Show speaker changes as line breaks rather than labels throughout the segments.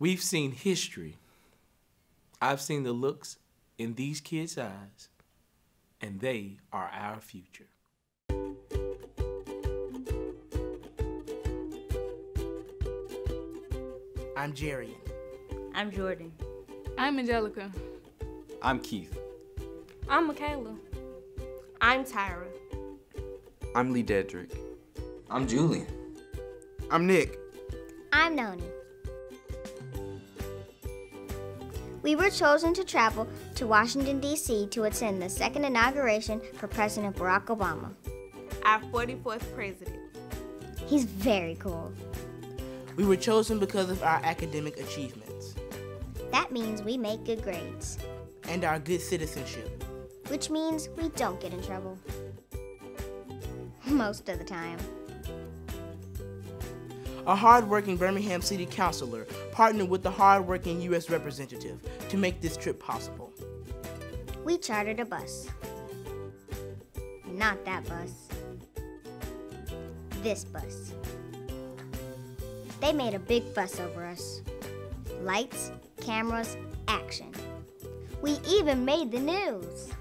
We've seen history. I've seen the looks in these kids' eyes, and they are our future.
I'm Jarian.
I'm Jordan.
I'm Angelica.
I'm Keith.
I'm Michaela. I'm Tyra.
I'm Lee Dedrick.
I'm Julian.
I'm Nick.
I'm Noni. We were chosen to travel to Washington, D.C. to attend the second inauguration for President Barack Obama.
Our 44th president.
He's very cool.
We were chosen because of our academic achievements.
That means we make good grades.
And our good citizenship.
Which means we don't get in trouble. Most of the time.
A hard-working Birmingham City Councilor partnered with the hard-working U.S. representative to make this trip possible.
We chartered a bus. Not that bus. This bus. They made a big fuss over us. Lights, cameras, action. We even made the news.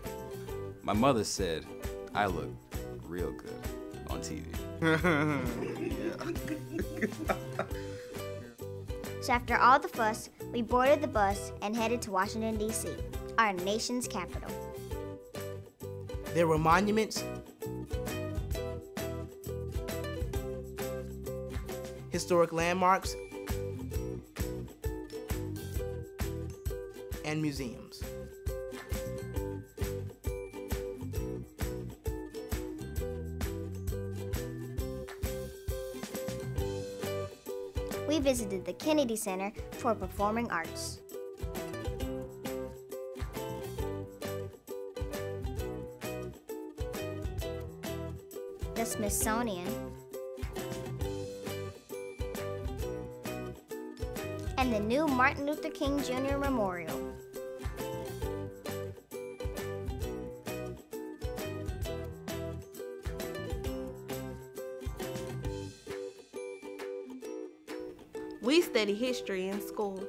My mother said I look real good on TV.
So after all the fuss, we boarded the bus and headed to Washington, D.C., our nation's capital.
There were monuments, historic landmarks, and museums.
We visited the Kennedy Center for Performing Arts. The Smithsonian, and the new Martin Luther King Jr. Memorial.
We study history in school.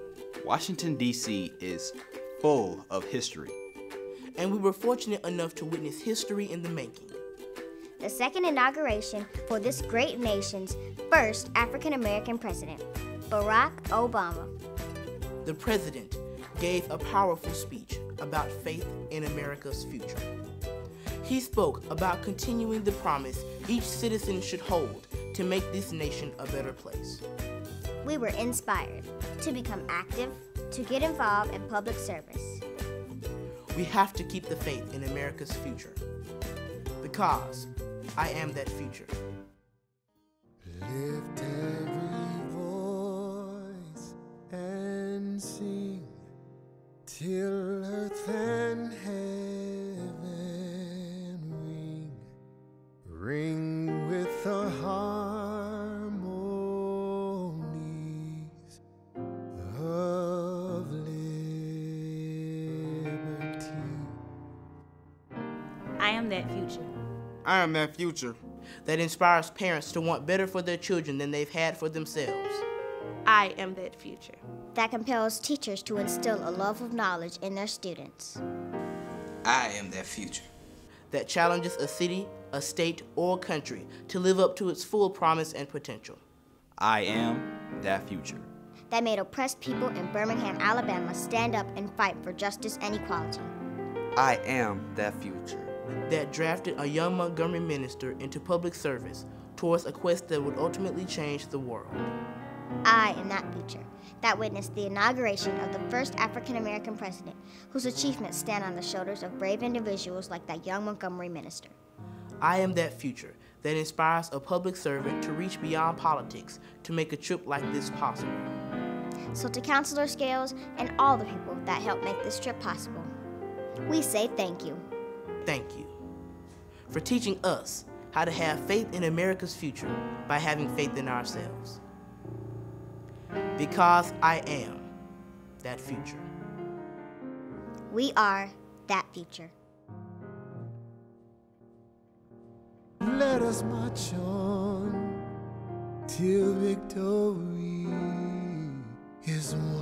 Washington, D.C. is full of history.
And we were fortunate enough to witness history in the making.
The second inauguration for this great nation's first African-American president, Barack Obama.
The president gave a powerful speech about faith in America's future. He spoke about continuing the promise each citizen should hold to make this nation a better place.
We were inspired to become active, to get involved in public service.
We have to keep the faith in America's future, because I am that future.
Lift every voice and sing till earth and heaven ring, ring with the harmonies of liberty.
I am that future.
I am that future.
That inspires parents to want better for their children than they've had for themselves.
I am that future.
That compels teachers to instill a love of knowledge in their students.
I am that future.
That challenges a city, a state, or country to live up to its full promise and potential.
I am that future.
That made oppressed people in Birmingham, Alabama stand up and fight for justice and equality.
I am that future.
That drafted a young Montgomery minister into public service towards a quest that would ultimately change the world.
I am that future that witnessed the inauguration of the first African-American president, whose achievements stand on the shoulders of brave individuals like that young Montgomery minister.
I am that future that inspires a public servant to reach beyond politics to make a trip like this possible.
So to Councilor Scales and all the people that helped make this trip possible, we say thank you.
Thank you for teaching us how to have faith in America's future by having faith in ourselves. Because I am that future.
We are that future.
Let us march on till victory is won.